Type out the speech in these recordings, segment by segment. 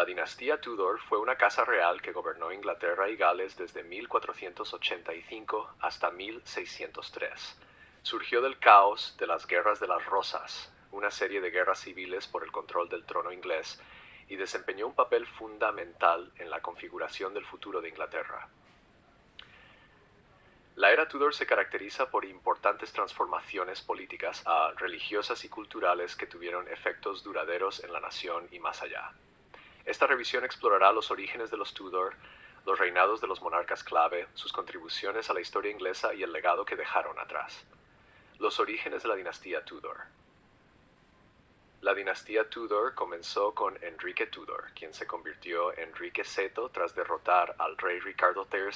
dinastía Tudor fue una casa real que gobernó Inglaterra y Gales desde 1485 hasta 1603. Surgió del caos de las Guerras de las Rosas, una serie de guerras civiles por el control del trono inglés, y desempeñó un papel fundamental en la configuración del futuro de Inglaterra. La era Tudor se caracteriza por importantes transformaciones políticas, religiosas y culturales que tuvieron efectos duraderos en la nación y más allá. Esta revisión explorará los orígenes de los Tudor, los reinados de los monarcas clave, sus contribuciones a la historia inglesa y el legado que dejaron atrás. Los orígenes de la dinastía Tudor. La dinastía Tudor comenzó con Enrique Tudor, quien se convirtió en Enrique Seto tras derrotar al rey Ricardo III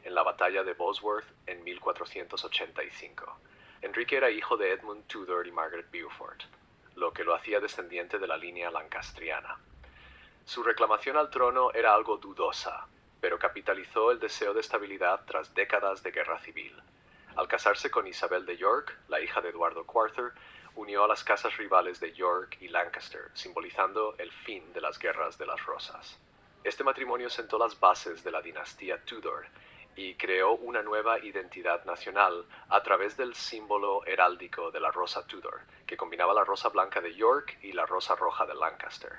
en la batalla de Bosworth en 1485. Enrique era hijo de Edmund Tudor y Margaret Beaufort, lo que lo hacía descendiente de la línea lancastriana. Su reclamación al trono era algo dudosa, pero capitalizó el deseo de estabilidad tras décadas de guerra civil. Al casarse con Isabel de York, la hija de Eduardo IV, unió a las casas rivales de York y Lancaster, simbolizando el fin de las Guerras de las Rosas. Este matrimonio sentó las bases de la dinastía Tudor y creó una nueva identidad nacional a través del símbolo heráldico de la rosa Tudor, que combinaba la rosa blanca de York y la rosa roja de Lancaster.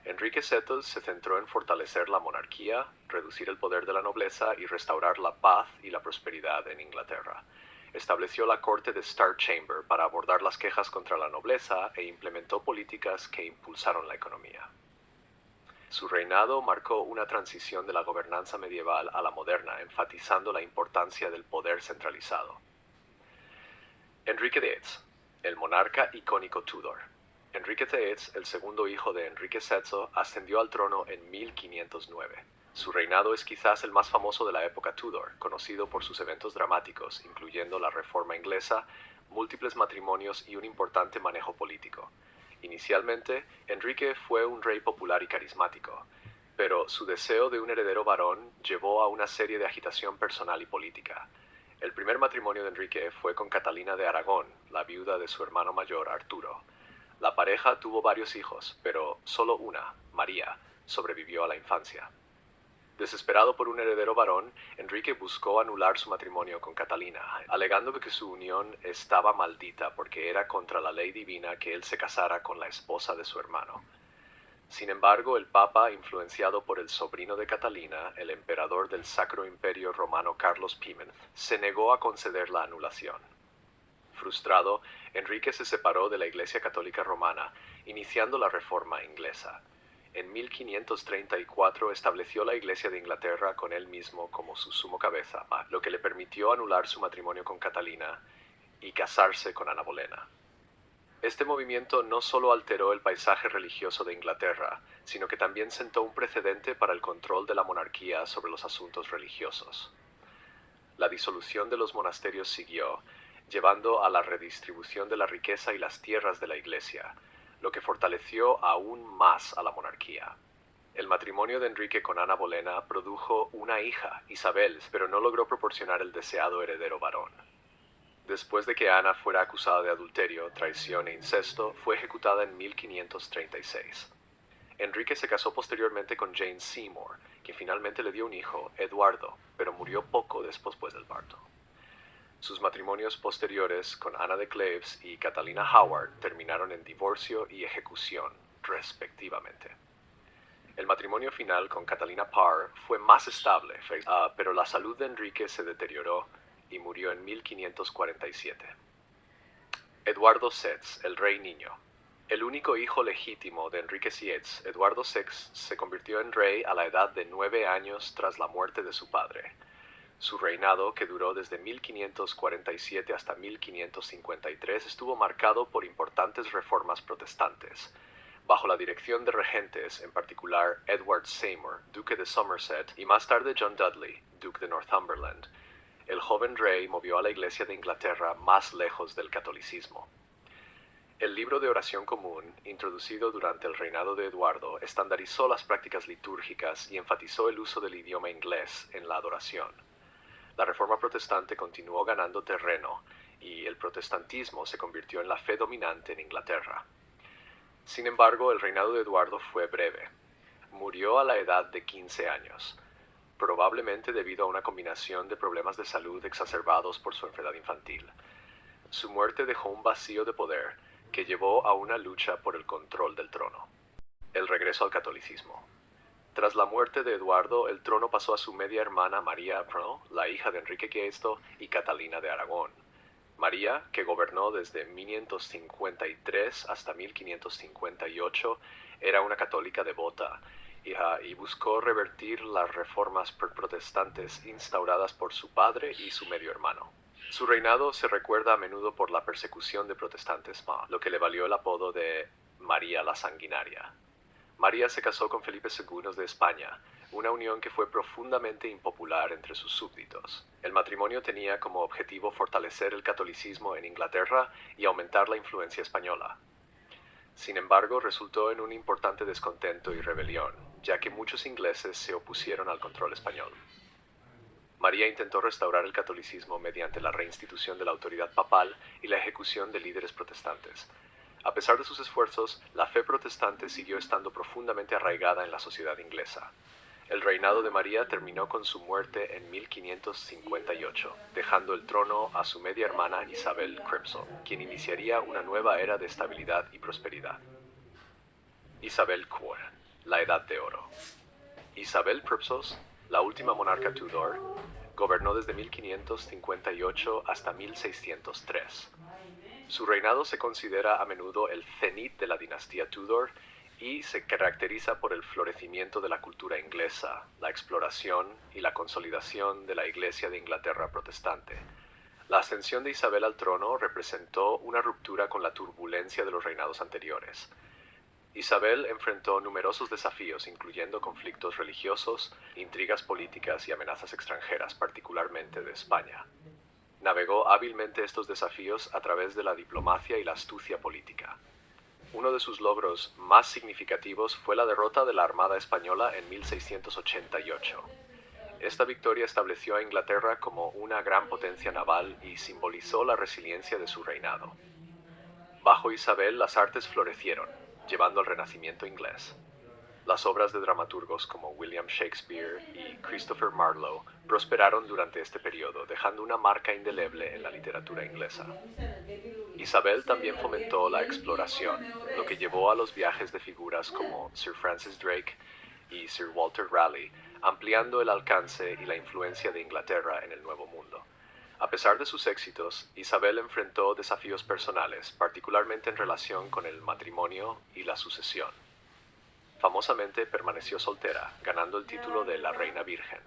Enrique Seto se centró en fortalecer la monarquía, reducir el poder de la nobleza y restaurar la paz y la prosperidad en Inglaterra. Estableció la corte de Star Chamber para abordar las quejas contra la nobleza e implementó políticas que impulsaron la economía. Su reinado marcó una transición de la gobernanza medieval a la moderna, enfatizando la importancia del poder centralizado. Enrique VIII, el monarca icónico Tudor. Enrique VIII, el segundo hijo de Enrique VI, ascendió al trono en 1509. Su reinado es quizás el más famoso de la época Tudor, conocido por sus eventos dramáticos, incluyendo la Reforma Inglesa, múltiples matrimonios y un importante manejo político. Inicialmente, Enrique fue un rey popular y carismático, pero su deseo de un heredero varón llevó a una serie de agitación personal y política. El primer matrimonio de Enrique fue con Catalina de Aragón, la viuda de su hermano mayor Arturo. La pareja tuvo varios hijos, pero solo una, María, sobrevivió a la infancia. Desesperado por un heredero varón, Enrique buscó anular su matrimonio con Catalina, alegando que su unión estaba maldita porque era contra la ley divina que él se casara con la esposa de su hermano. Sin embargo, el Papa, influenciado por el sobrino de Catalina, el emperador del Sacro Imperio Romano Carlos Pimenth, se negó a conceder la anulación. Frustrado, Enrique se separó de la Iglesia Católica Romana, iniciando la Reforma Inglesa. En 1534 estableció la Iglesia de Inglaterra con él mismo como su sumo cabeza, lo que le permitió anular su matrimonio con Catalina y casarse con Ana Bolena. Este movimiento no solo alteró el paisaje religioso de Inglaterra, sino que también sentó un precedente para el control de la monarquía sobre los asuntos religiosos. La disolución de los monasterios siguió, llevando a la redistribución de la riqueza y las tierras de la Iglesia, lo que fortaleció aún más a la monarquía. El matrimonio de Enrique con Ana Bolena produjo una hija, Isabel, pero no logró proporcionar el deseado heredero varón. Después de que Ana fuera acusada de adulterio, traición e incesto, fue ejecutada en 1536. Enrique se casó posteriormente con Jane Seymour, que finalmente le dio un hijo, Eduardo, pero murió poco después del parto. Sus matrimonios posteriores con Ana de Cleves y Catalina Howard terminaron en divorcio y ejecución, respectivamente. El matrimonio final con Catalina Parr fue más estable, pero la salud de Enrique se deterioró y murió en 1547. Eduardo VI, el rey niño. El único hijo legítimo de Enrique VIII, Eduardo VI, se convirtió en rey a la edad de 9 años tras la muerte de su padre. Su reinado, que duró desde 1547 hasta 1553, estuvo marcado por importantes reformas protestantes. Bajo la dirección de regentes, en particular Edward Seymour, duque de Somerset, y más tarde John Dudley, duque de Northumberland, el joven rey movió a la Iglesia de Inglaterra más lejos del catolicismo. El libro de oración común, introducido durante el reinado de Eduardo, estandarizó las prácticas litúrgicas y enfatizó el uso del idioma inglés en la adoración. La Reforma Protestante continuó ganando terreno y el protestantismo se convirtió en la fe dominante en Inglaterra. Sin embargo, el reinado de Eduardo fue breve. murió a la edad de 15 años, probablemente debido a una combinación de problemas de salud exacerbados por su enfermedad infantil. Su muerte dejó un vacío de poder que llevó a una lucha por el control del trono. El regreso al catolicismo. Tras la muerte de Eduardo, el trono pasó a su media hermana María I, la hija de Enrique VI y Catalina de Aragón. María, que gobernó desde 1553 hasta 1558, era una católica devota y buscó revertir las reformas protestantes instauradas por su padre y su medio hermano. Su reinado se recuerda a menudo por la persecución de protestantes, lo que le valió el apodo de María la Sanguinaria. María se casó con Felipe II de España, una unión que fue profundamente impopular entre sus súbditos. El matrimonio tenía como objetivo fortalecer el catolicismo en Inglaterra y aumentar la influencia española. Sin embargo, resultó en un importante descontento y rebelión, ya que muchos ingleses se opusieron al control español. María intentó restaurar el catolicismo mediante la reinstitución de la autoridad papal y la ejecución de líderes protestantes. A pesar de sus esfuerzos, la fe protestante siguió estando profundamente arraigada en la sociedad inglesa. El reinado de María terminó con su muerte en 1558, dejando el trono a su media hermana Isabel Crimson, quien iniciaría una nueva era de estabilidad y prosperidad. Isabel Quor, la Edad de Oro. Isabel Crimson, la última monarca Tudor, gobernó desde 1558 hasta 1603. Su reinado se considera a menudo el cenit de la dinastía Tudor y se caracteriza por el florecimiento de la cultura inglesa, la exploración y la consolidación de la Iglesia de Inglaterra protestante. La ascensión de Isabel al trono representó una ruptura con la turbulencia de los reinados anteriores. Isabel enfrentó numerosos desafíos, incluyendo conflictos religiosos, intrigas políticas y amenazas extranjeras, particularmente de España. Navegó hábilmente estos desafíos a través de la diplomacia y la astucia política. Uno de sus logros más significativos fue la derrota de la Armada Española en 1688. Esta victoria estableció a Inglaterra como una gran potencia naval y simbolizó la resiliencia de su reinado. Bajo Isabel, las artes florecieron, llevando al Renacimiento inglés. Las obras de dramaturgos como William Shakespeare y Christopher Marlowe prosperaron durante este periodo, dejando una marca indeleble en la literatura inglesa. Isabel también fomentó la exploración, lo que llevó a los viajes de figuras como Sir Francis Drake y Sir Walter Raleigh, ampliando el alcance y la influencia de Inglaterra en el Nuevo Mundo. A pesar de sus éxitos, Isabel enfrentó desafíos personales, particularmente en relación con el matrimonio y la sucesión. Famosamente permaneció soltera, ganando el título de la Reina Virgen.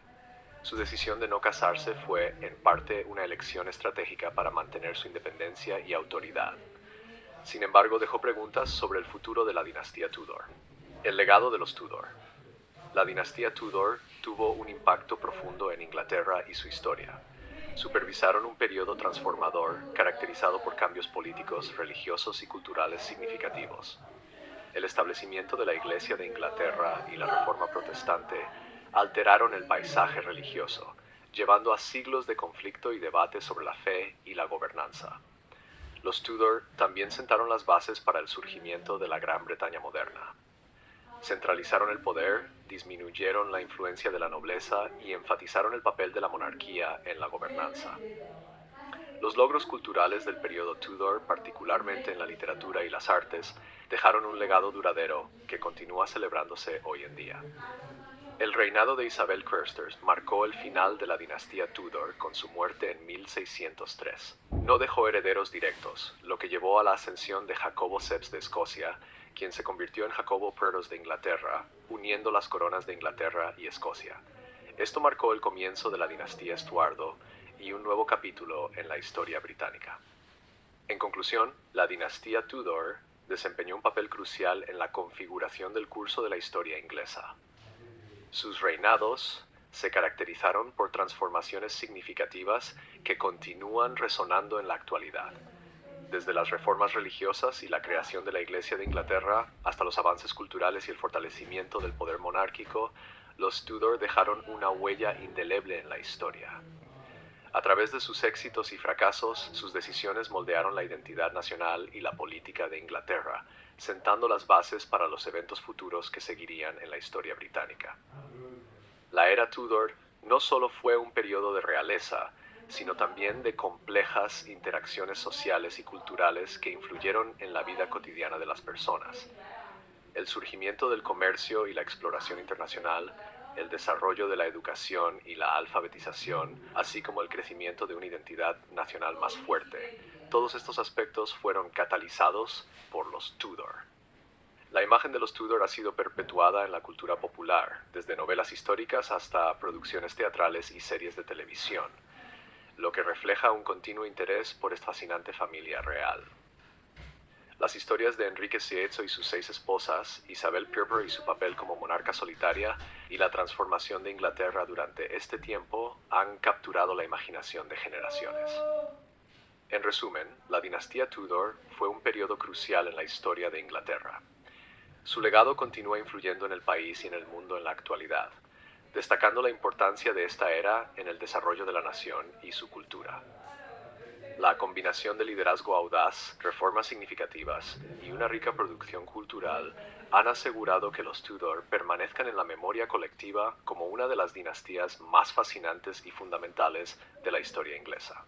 Su decisión de no casarse fue, en parte, una elección estratégica para mantener su independencia y autoridad. Sin embargo, dejó preguntas sobre el futuro de la dinastía Tudor. El legado de los Tudor. La dinastía Tudor tuvo un impacto profundo en Inglaterra y su historia. Supervisaron un periodo transformador caracterizado por cambios políticos, religiosos y culturales significativos. El establecimiento de la Iglesia de Inglaterra y la Reforma Protestante alteraron el paisaje religioso, llevando a siglos de conflicto y debate sobre la fe y la gobernanza. Los Tudor también sentaron las bases para el surgimiento de la Gran Bretaña moderna. Centralizaron el poder, disminuyeron la influencia de la nobleza y enfatizaron el papel de la monarquía en la gobernanza. Los logros culturales del periodo Tudor, particularmente en la literatura y las artes, dejaron un legado duradero que continúa celebrándose hoy en día. El reinado de Isabel Cristos marcó el final de la dinastía Tudor con su muerte en 1603. No dejó herederos directos, lo que llevó a la ascensión de Jacobo VI de Escocia, quien se convirtió en Jacobo I de Inglaterra, uniendo las coronas de Inglaterra y Escocia. Esto marcó el comienzo de la dinastía Estuardo y un nuevo capítulo en la historia británica. En conclusión, la dinastía Tudor desempeñó un papel crucial en la configuración del curso de la historia inglesa. Sus reinados se caracterizaron por transformaciones significativas que continúan resonando en la actualidad. Desde las reformas religiosas y la creación de la Iglesia de Inglaterra hasta los avances culturales y el fortalecimiento del poder monárquico, los Tudor dejaron una huella indeleble en la historia. A través de sus éxitos y fracasos, sus decisiones moldearon la identidad nacional y la política de Inglaterra, sentando las bases para los eventos futuros que seguirían en la historia británica. La era Tudor no solo fue un periodo de realeza, sino también de complejas interacciones sociales y culturales que influyeron en la vida cotidiana de las personas. El surgimiento del comercio y la exploración internacional, el desarrollo de la educación y la alfabetización, así como el crecimiento de una identidad nacional más fuerte, todos estos aspectos fueron catalizados por los Tudor. La imagen de los Tudor ha sido perpetuada en la cultura popular, desde novelas históricas hasta producciones teatrales y series de televisión, lo que refleja un continuo interés por esta fascinante familia real. Las historias de Enrique VIII y sus 6 esposas, Isabel Purber y su papel como monarca solitaria, y la transformación de Inglaterra durante este tiempo han capturado la imaginación de generaciones. En resumen, la dinastía Tudor fue un periodo crucial en la historia de Inglaterra. Su legado continúa influyendo en el país y en el mundo en la actualidad, destacando la importancia de esta era en el desarrollo de la nación y su cultura. La combinación de liderazgo audaz, reformas significativas y una rica producción cultural han asegurado que los Tudor permanezcan en la memoria colectiva como una de las dinastías más fascinantes y fundamentales de la historia inglesa.